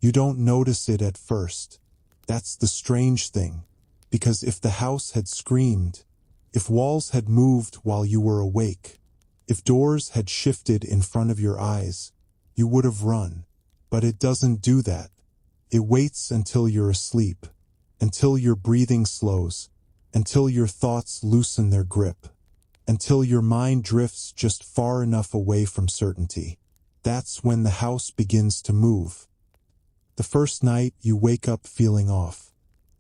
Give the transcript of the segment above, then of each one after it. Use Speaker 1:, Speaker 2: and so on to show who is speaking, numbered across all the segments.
Speaker 1: You don't notice it at first. That's the strange thing. Because if the house had screamed, if walls had moved while you were awake, if doors had shifted in front of your eyes, you would have run. But it doesn't do that. It waits until you're asleep, until your breathing slows, until your thoughts loosen their grip, until your mind drifts just far enough away from certainty. That's when the house begins to move. The first night you wake up feeling off.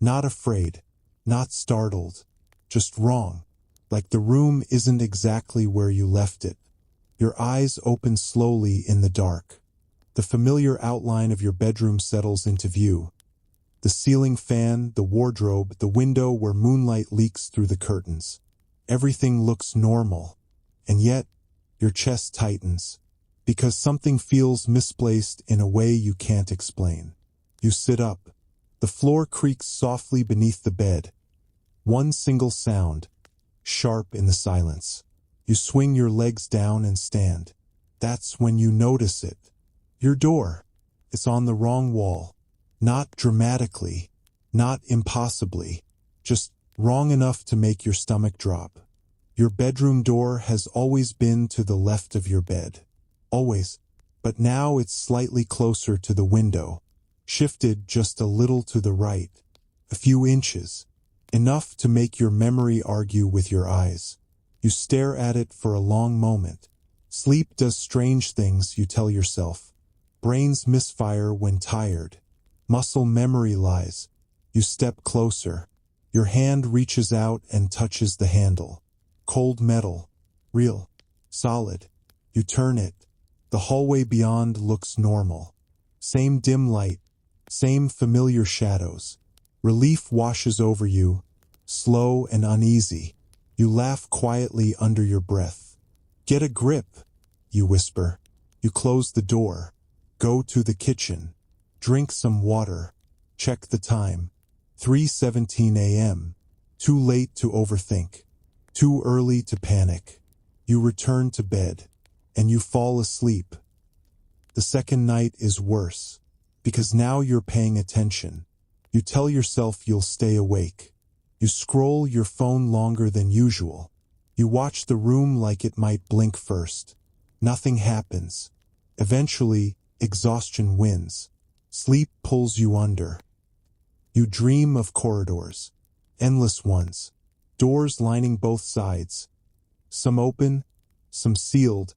Speaker 1: Not afraid, not startled, just wrong. Like the room isn't exactly where you left it. Your eyes open slowly in the dark. The familiar outline of your bedroom settles into view. The ceiling fan, the wardrobe, the window where moonlight leaks through the curtains. Everything looks normal. And yet, your chest tightens. Because something feels misplaced in a way you can't explain. You sit up. The floor creaks softly beneath the bed. One single sound, sharp in the silence. You swing your legs down and stand. That's when you notice it. Your door. It's on the wrong wall. Not dramatically, not impossibly, just wrong enough to make your stomach drop. Your bedroom door has always been to the left of your bed. Always. But now it's slightly closer to the window. Shifted just a little to the right. A few inches. Enough to make your memory argue with your eyes. You stare at it for a long moment. Sleep does strange things, you tell yourself. Brains misfire when tired. Muscle memory lies. You step closer. Your hand reaches out and touches the handle. Cold metal. Real. Solid. You turn it. The hallway beyond looks normal. Same dim light. Same familiar shadows. Relief washes over you. Slow and uneasy. You laugh quietly under your breath. Get a grip, you whisper. You close the door. Go to the kitchen. Drink some water. Check the time. 3:17 a.m. Too late to overthink. Too early to panic. You return to bed. And you fall asleep. The second night is worse. Because now you're paying attention. You tell yourself you'll stay awake. You scroll your phone longer than usual. You watch the room like it might blink first. Nothing happens. Eventually, exhaustion wins. Sleep pulls you under. You dream of corridors. Endless ones. Doors lining both sides. Some open, some sealed,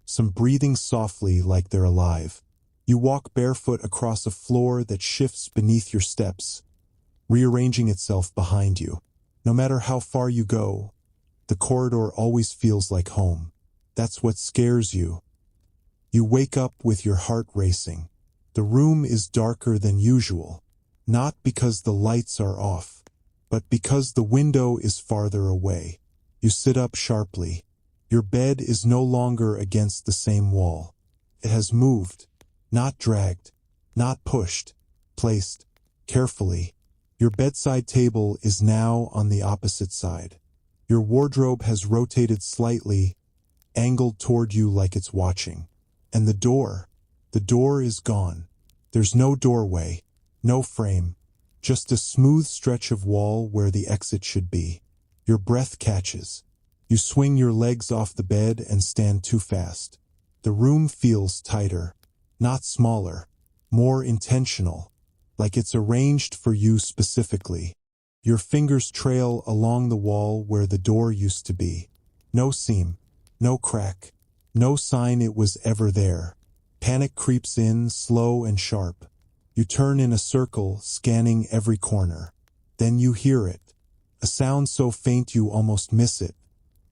Speaker 1: some breathing softly like they're alive. You walk barefoot across a floor that shifts beneath your steps, rearranging itself behind you. No matter how far you go, the corridor always feels like home. That's what scares you. You wake up with your heart racing. The room is darker than usual, not because the lights are off, but because the window is farther away. You sit up sharply. Your bed is no longer against the same wall. It has moved, not dragged, not pushed, placed carefully. Your bedside table is now on the opposite side. Your wardrobe has rotated slightly, angled toward you like it's watching. And the door is gone. There's no doorway, no frame, just a smooth stretch of wall where the exit should be. Your breath catches. You swing your legs off the bed and stand too fast. The room feels tighter, not smaller, more intentional, like it's arranged for you specifically. Your fingers trail along the wall where the door used to be. No seam, no crack, no sign it was ever there. Panic creeps in, slow and sharp. You turn in a circle, scanning every corner. Then you hear it. A sound so faint you almost miss it.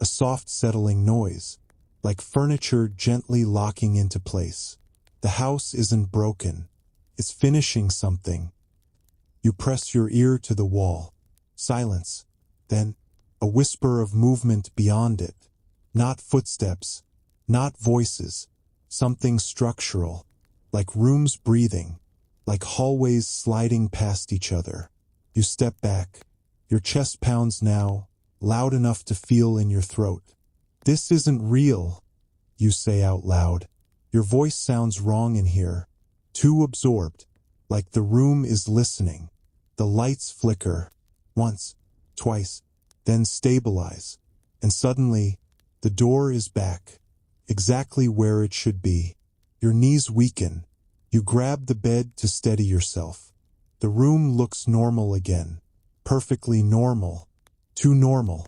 Speaker 1: A soft settling noise, like furniture gently locking into place. The house isn't broken. It's finishing something. You press your ear to the wall. Silence. Then, a whisper of movement beyond it. Not footsteps. Not voices. Something structural. Like rooms breathing. Like hallways sliding past each other. You step back. Your chest pounds now, loud enough to feel in your throat. This isn't real, you say out loud. Your voice sounds wrong in here. Too absorbed. like the room is listening. The lights flicker, once, twice, then stabilize, and suddenly, the door is back, exactly where it should be. Your knees weaken. You grab the bed to steady yourself. The room looks normal again. Perfectly normal. Too normal.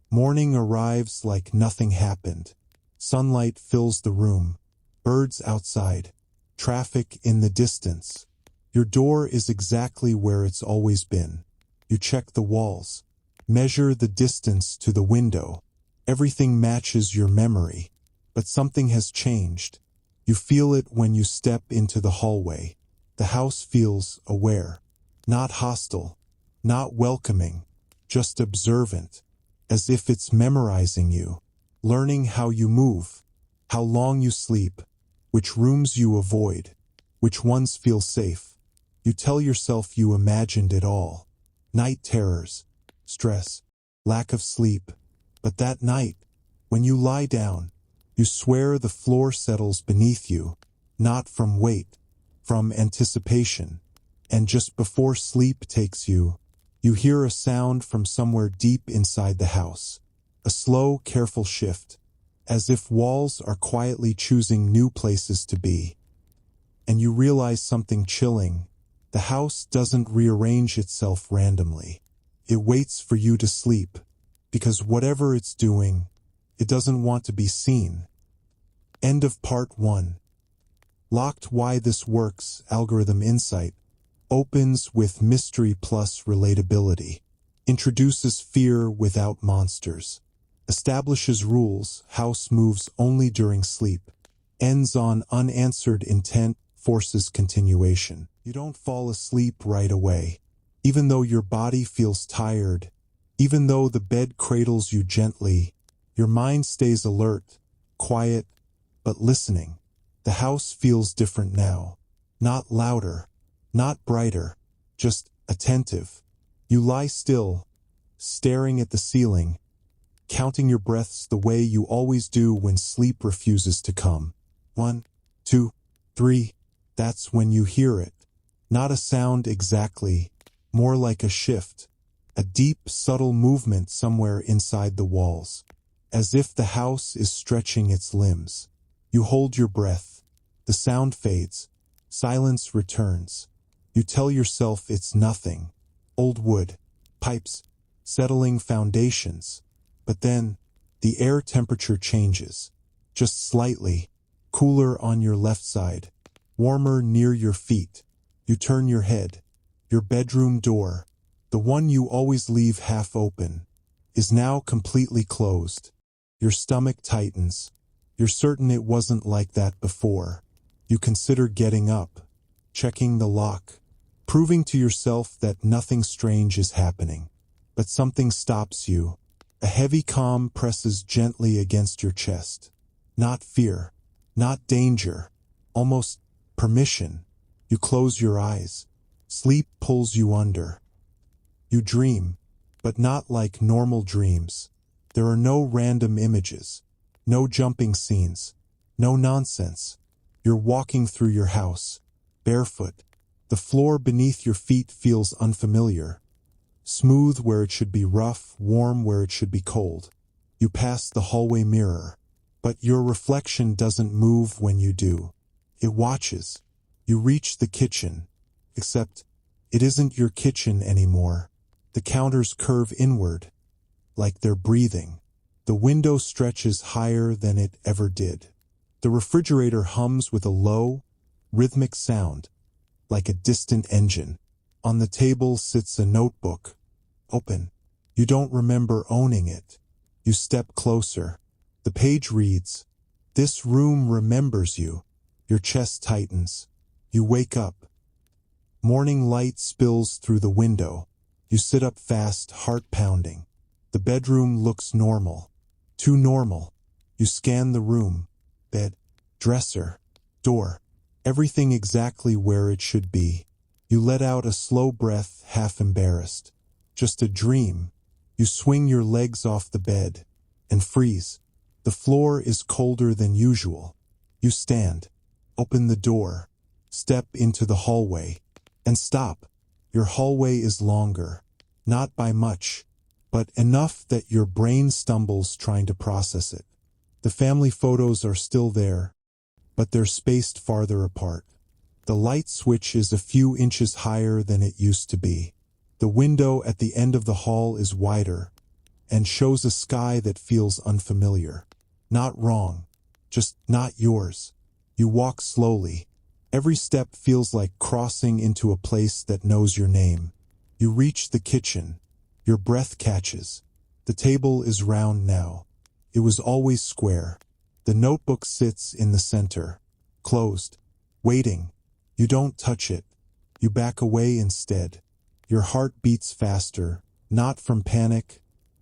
Speaker 1: Morning arrives like nothing happened. Sunlight fills the room. Birds outside. Traffic in the distance. Your door is exactly where it's always been. You check the walls. Measure the distance to the window. Everything matches your memory. But something has changed. You feel it when you step into the hallway. The house feels aware. Not hostile. Not welcoming. Just observant. As if it's memorizing you. Learning how you move. How long you sleep. Which rooms you avoid. Which ones feel safe. You tell yourself you imagined it all. Night terrors. Stress. Lack of sleep. But that night, when you lie down, you swear the floor settles beneath you, not from weight, from anticipation. And just before sleep takes you, you hear a sound from somewhere deep inside the house. A slow, careful shift, as if walls are quietly choosing new places to be. And you realize something chilling. The house doesn't rearrange itself randomly. It waits for you to sleep, because whatever it's doing, it doesn't want to be seen. End of part 1. Locked Why This Works Algorithm Insight opens with mystery plus relatability, introduces fear without monsters, establishes rules, house moves only during sleep, ends on unanswered intent, forces continuation. You don't fall asleep right away, even though your body feels tired, even though the bed cradles you gently, your mind stays alert, quiet, but listening. The house feels different now. Not louder, not brighter, just attentive. You lie still, staring at the ceiling, counting your breaths the way you always do when sleep refuses to come. 1, 2, 3. That's when you hear it. Not a sound exactly, more like a shift, a deep, subtle movement somewhere inside the walls, as if the house is stretching its limbs. You hold your breath. The sound fades. Silence returns. You tell yourself it's nothing. Old wood, pipes, settling foundations. But then, the air temperature changes. Just slightly. Cooler on your left side. Warmer near your feet. You turn your head. Your bedroom door, the one you always leave half open, is now completely closed. Your stomach tightens. You're certain it wasn't like that before. You consider getting up, checking the lock, proving to yourself that nothing strange is happening. But something stops you. A heavy calm presses gently against your chest. Not fear, not danger, almost permission. You close your eyes. Sleep pulls you under. You dream, but not like normal dreams. There are no random images, no jumping scenes, no nonsense. You're walking through your house, barefoot. The floor beneath your feet feels unfamiliar. Smooth where it should be rough, warm where it should be cold. You pass the hallway mirror, but your reflection doesn't move when you do. It watches. You reach the kitchen, except it isn't your kitchen anymore. The counters curve inward, like they're breathing. The window stretches higher than it ever did. The refrigerator hums with a low, rhythmic sound, like a distant engine. On the table sits a notebook, open. You don't remember owning it. You step closer. The page reads, "This room remembers you." Your chest tightens. You wake up. Morning light spills through the window. You sit up fast, heart pounding. The bedroom looks normal. Too normal. You scan the room. Bed, dresser, door. Everything exactly where it should be. You let out a slow breath, half embarrassed. Just a dream. You swing your legs off the bed and freeze. The floor is colder than usual. You stand. Open the door. Step into the hallway. And stop. Your hallway is longer. Not by much, but enough that your brain stumbles trying to process it. The family photos are still there, but they're spaced farther apart. The light switch is a few inches higher than it used to be. The window at the end of the hall is wider and shows a sky that feels unfamiliar. Not wrong, just not yours. You walk slowly. Every step feels like crossing into a place that knows your name. You reach the kitchen. Your breath catches. The table is round now. It was always square. The notebook sits in the center, closed, waiting. You don't touch it. You back away instead. Your heart beats faster, not from panic,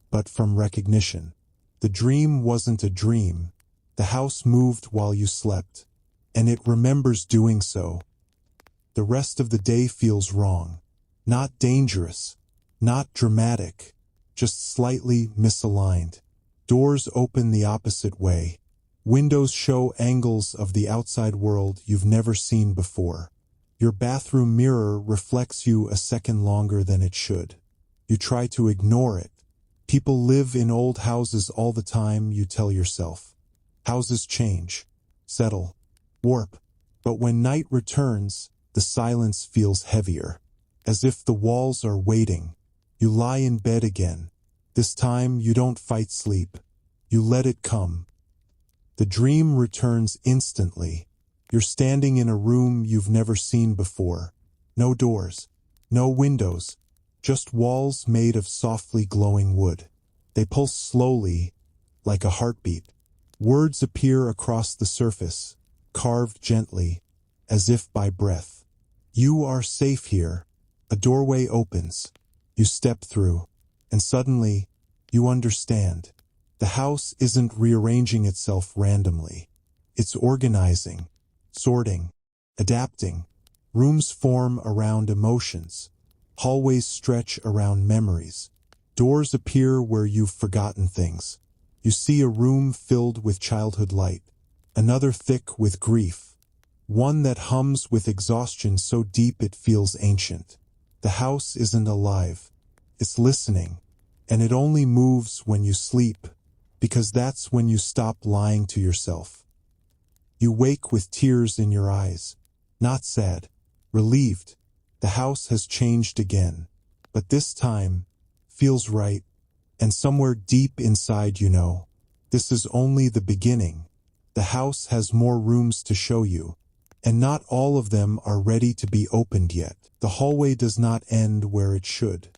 Speaker 1: but from recognition. The dream wasn't a dream. The house moved while you slept, and it remembers doing so. The rest of the day feels wrong. Not dangerous, not dramatic, just slightly misaligned. Doors open the opposite way. Windows show angles of the outside world you've never seen before. Your bathroom mirror reflects you a second longer than it should. You try to ignore it. People live in old houses all the time, you tell yourself. Houses change, settle, warp. But when night returns, the silence feels heavier, as if the walls are waiting. You lie in bed again. This time you don't fight sleep. You let it come. The dream returns instantly. You're standing in a room you've never seen before. No doors, no windows, just walls made of softly glowing wood. They pulse slowly, like a heartbeat. Words appear across the surface, carved gently, as if by breath. You are safe here. A doorway opens. You step through, and suddenly, you understand. The house isn't rearranging itself randomly. It's organizing, sorting, adapting. Rooms form around emotions. Hallways stretch around memories. Doors appear where you've forgotten things. You see a room filled with childhood light, another thick with grief, one that hums with exhaustion so deep it feels ancient. The house isn't alive. It's listening, and it only moves when you sleep, because that's when you stop lying to yourself. You wake with tears in your eyes, not sad, relieved. The house has changed again, but this time feels right, and somewhere deep inside you know, this is only the beginning. The house has more rooms to show you, and not all of them are ready to be opened yet. The hallway does not end where it should.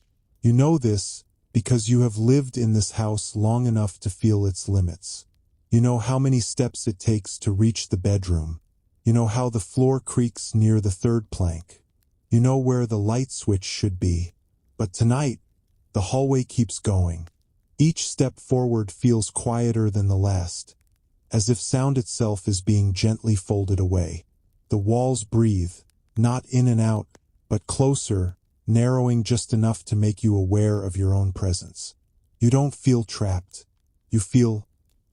Speaker 1: You know this because you have lived in this house long enough to feel its limits. You know how many steps it takes to reach the bedroom. You know how the floor creaks near the third plank. You know where the light switch should be. But tonight, the hallway keeps going. Each step forward feels quieter than the last, as if sound itself is being gently folded away. The walls breathe, not in and out, but closer, narrowing just enough to make you aware of your own presence. You don't feel trapped. You feel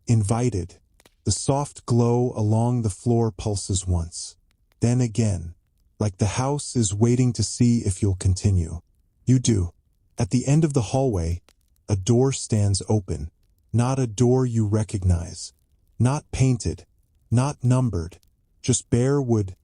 Speaker 1: invited. The soft glow along the floor pulses once, then again, like the house is waiting to see if you'll continue. You do. At the end of the hallway, a door stands open, not a door you recognize, not painted, not numbered, just bare wood,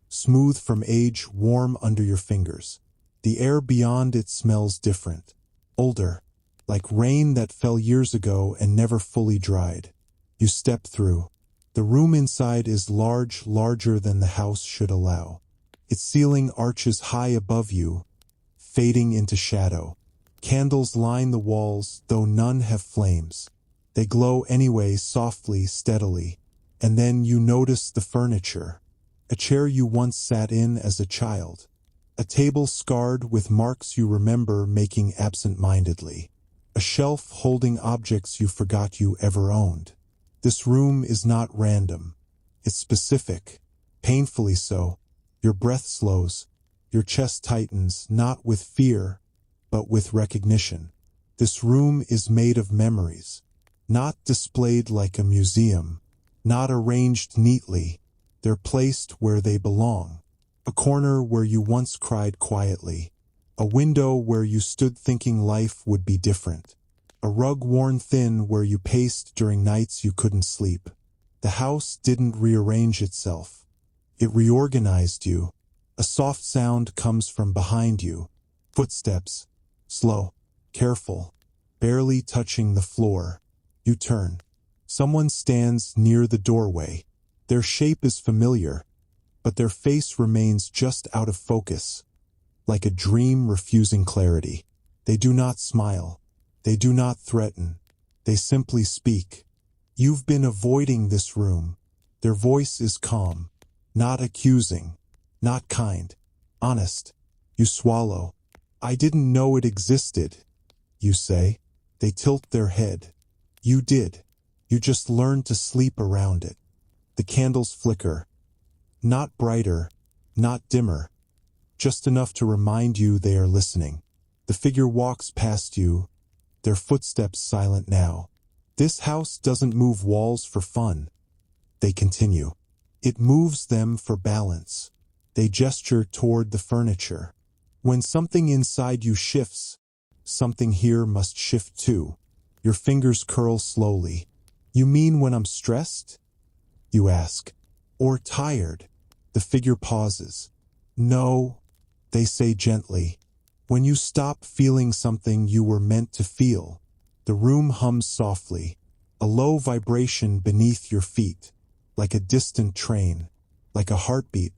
Speaker 1: smooth from age, warm under your fingers. The air beyond it smells different, older, like rain that fell years ago and never fully dried. You step through. The room inside is large, larger than the house should allow. Its ceiling arches high above you, fading into shadow. Candles line the walls, though none have flames. They glow anyway, softly, steadily. And then you notice the furniture. A chair you once sat in as a child. A table scarred with marks you remember making absent-mindedly. A shelf holding objects you forgot you ever owned. This room is not random. It's specific, painfully so. Your breath slows. Your chest tightens, not with fear, but with recognition. This room is made of memories, not displayed like a museum, not arranged neatly. They're placed where they belong. A corner where you once cried quietly. A window where you stood thinking life would be different. A rug worn thin where you paced during nights you couldn't sleep. The house didn't rearrange itself. It reorganized you. A soft sound comes from behind you. Footsteps. Slow. Careful. Barely touching the floor. You turn. Someone stands near the doorway. Their shape is familiar, but their face remains just out of focus, like a dream refusing clarity. They do not smile. They do not threaten. They simply speak. You've been avoiding this room. Their voice is calm, not accusing, not kind, honest. You swallow. I didn't know it existed, you say. They tilt their head. You did. You just learned to sleep around it. The candles flicker. Not brighter, not dimmer. Just enough to remind you they are listening. The figure walks past you, their footsteps silent now. This house doesn't move walls for fun. They continue. It moves them for balance. They gesture toward the furniture. When something inside you shifts, something here must shift too. Your fingers curl slowly. You mean when I'm stressed? You ask. Or tired? The figure pauses. No, they say gently. When you stop feeling something you were meant to feel. The room hums softly, a low vibration beneath your feet, like a distant train, like a heartbeat.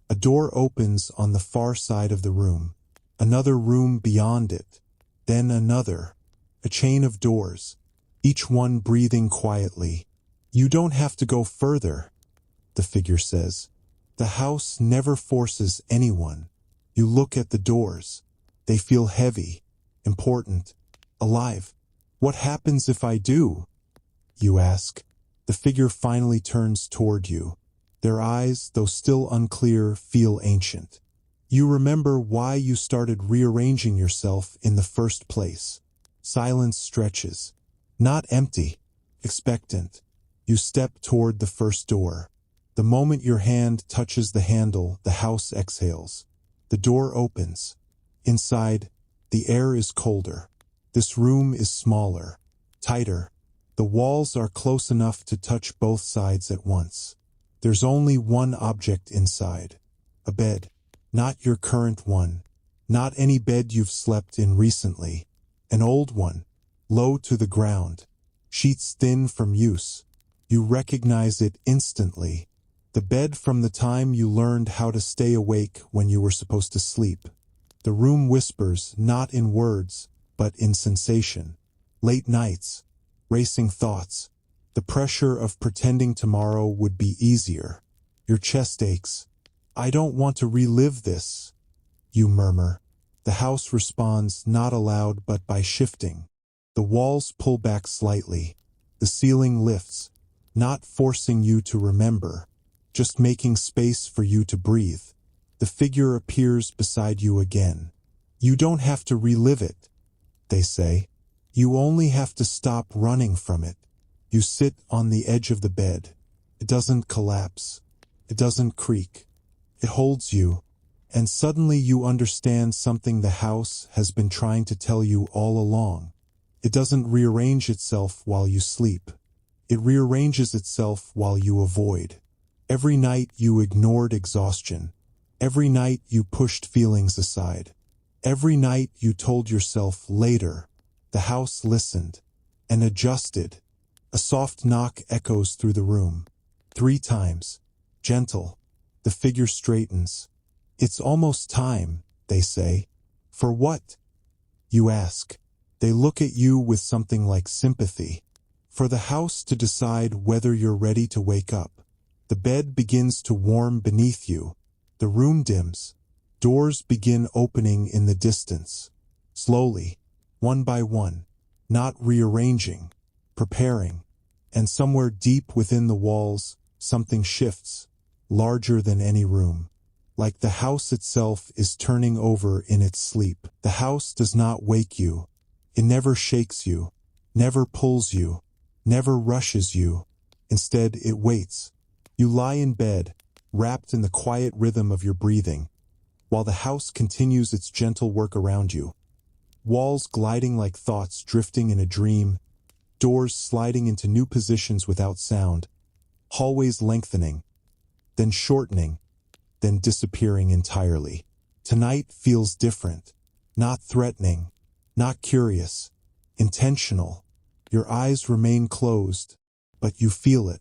Speaker 1: A door opens on the far side of the room, another room beyond it, then another, a chain of doors, each one breathing quietly. You don't have to go further, the figure says. The house never forces anyone. You look at the doors. They feel heavy, important, alive. What happens if I do? You ask. The figure finally turns toward you. Their eyes, though still unclear, feel ancient. You remember why you started rearranging yourself in the first place. Silence stretches. Not empty, expectant. You step toward the first door. The moment your hand touches the handle, the house exhales. The door opens. Inside, the air is colder. This room is smaller, tighter. The walls are close enough to touch both sides at once. There's only one object inside. A bed. Not your current one. Not any bed you've slept in recently. An old one. Low to the ground. Sheets thin from use. You recognize it instantly. The bed from the time you learned how to stay awake when you were supposed to sleep. The room whispers, not in words, but in sensation. Late nights. Racing thoughts. The pressure of pretending tomorrow would be easier. Your chest aches. I don't want to relive this, you murmur. The house responds, not aloud but by shifting. The walls pull back slightly. The ceiling lifts, not forcing you to remember, just making space for you to breathe. The figure appears beside you again. You don't have to relive it, they say. You only have to stop running from it. You sit on the edge of the bed. It doesn't collapse. It doesn't creak. It holds you. And suddenly you understand something the house has been trying to tell you all along. It doesn't rearrange itself while you sleep. It rearranges itself while you avoid. Every night you ignored exhaustion. Every night you pushed feelings aside. Every night you told yourself later. The house listened and adjusted. A soft knock echoes through the room. 3 times. Gentle. The figure straightens. It's almost time, they say. For what? You ask. They look at you with something like sympathy. For the house to decide whether you're ready to wake up. The bed begins to warm beneath you. The room dims. Doors begin opening in the distance. Slowly, one by one, not rearranging, preparing. And somewhere deep within the walls, something shifts, larger than any room. Like the house itself is turning over in its sleep. The house does not wake you. It never shakes you, never pulls you, never rushes you. Instead, it waits. You lie in bed, wrapped in the quiet rhythm of your breathing, while the house continues its gentle work around you. Walls gliding like thoughts drifting in a dream, doors sliding into new positions without sound, hallways lengthening, then shortening, then disappearing entirely. Tonight feels different, not threatening, not curious, intentional. Your eyes remain closed, but you feel it,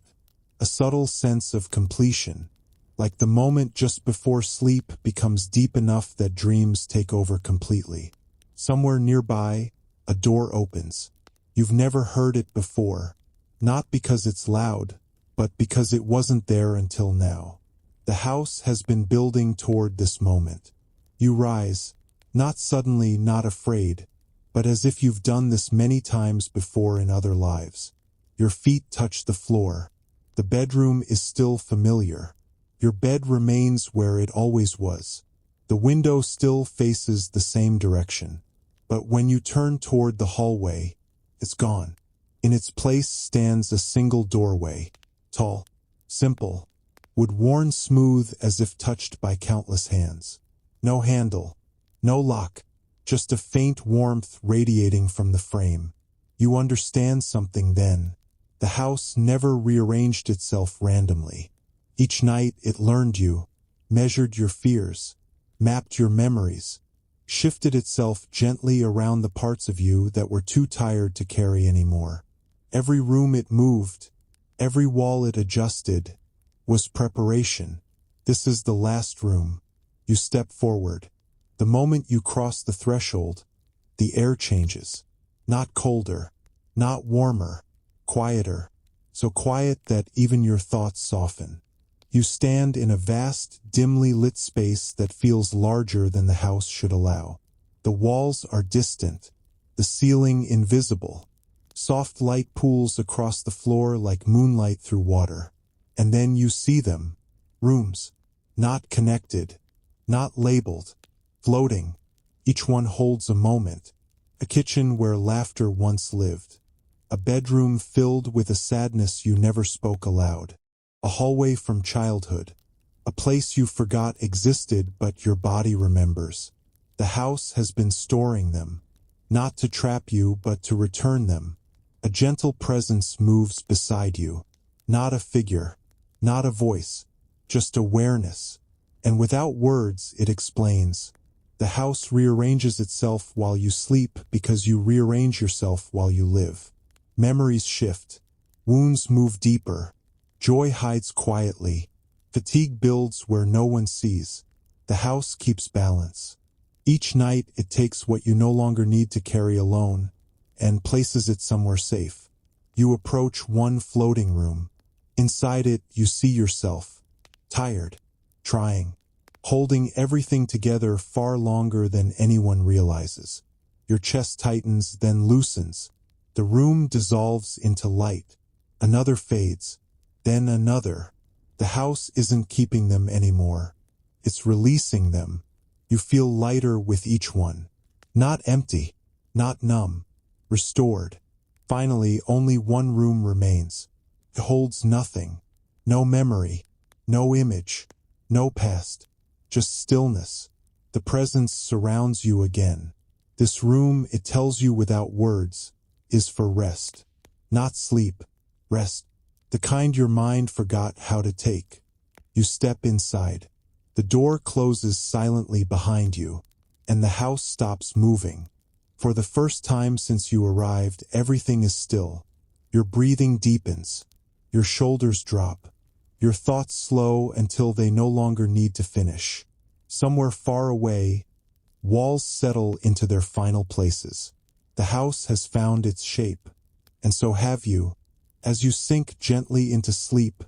Speaker 1: a subtle sense of completion, like the moment just before sleep becomes deep enough that dreams take over completely. Somewhere nearby, a door opens. You've never heard it before, not because it's loud, but because it wasn't there until now. The house has been building toward this moment. You rise, not suddenly, not afraid, but as if you've done this many times before in other lives. Your feet touch the floor. The bedroom is still familiar. Your bed remains where it always was. The window still faces the same direction. But when you turn toward the hallway, it's gone. In its place stands a single doorway, tall, simple, wood-worn smooth as if touched by countless hands. No handle, no lock, just a faint warmth radiating from the frame. You understand something then. The house never rearranged itself randomly. Each night it learned you, measured your fears, mapped your memories, shifted itself gently around the parts of you that were too tired to carry anymore. Every room it moved, every wall it adjusted, was preparation. This is the last room. You step forward. The moment you cross the threshold, the air changes. Not colder, not warmer, quieter, so quiet that even your thoughts soften. You stand in a vast, dimly lit space that feels larger than the house should allow. The walls are distant, the ceiling invisible. Soft light pools across the floor like moonlight through water. And then you see them. Rooms. Not connected. Not labeled. Floating. Each one holds a moment. A kitchen where laughter once lived. A bedroom filled with a sadness you never spoke aloud. A hallway from childhood. A place you forgot existed but your body remembers. The house has been storing them. Not to trap you but to return them. A gentle presence moves beside you. Not a figure. Not a voice. Just awareness. And without words it explains. The house rearranges itself while you sleep because you rearrange yourself while you live. Memories shift. Wounds move deeper. Joy hides quietly. Fatigue builds where no one sees. The house keeps balance. Each night it takes what you no longer need to carry alone and places it somewhere safe. You approach one floating room. Inside it you see yourself. Tired. Trying. Holding everything together far longer than anyone realizes. Your chest tightens, then loosens. The room dissolves into light. Another fades. Then another. The house isn't keeping them anymore. It's releasing them. You feel lighter with each one. Not empty. Not numb. Restored. Finally, only one room remains. It holds nothing. No memory. No image. No past. Just stillness. The presence surrounds you again. This room, it tells you without words, is for rest. Not sleep. Rest. The kind your mind forgot how to take. You step inside. The door closes silently behind you, and the house stops moving. For the first time since you arrived, everything is still. Your breathing deepens. Your shoulders drop. Your thoughts slow until they no longer need to finish. Somewhere far away, walls settle into their final places. The house has found its shape, and so have you. As you sink gently into sleep,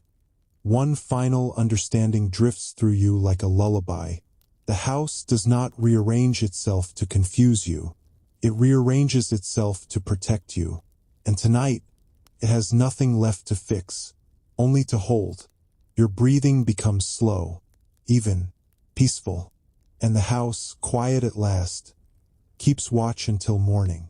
Speaker 1: one final understanding drifts through you like a lullaby. The house does not rearrange itself to confuse you. It rearranges itself to protect you. And tonight, it has nothing left to fix, only to hold. Your breathing becomes slow, even, peaceful, and the house, quiet at last, keeps watch until morning.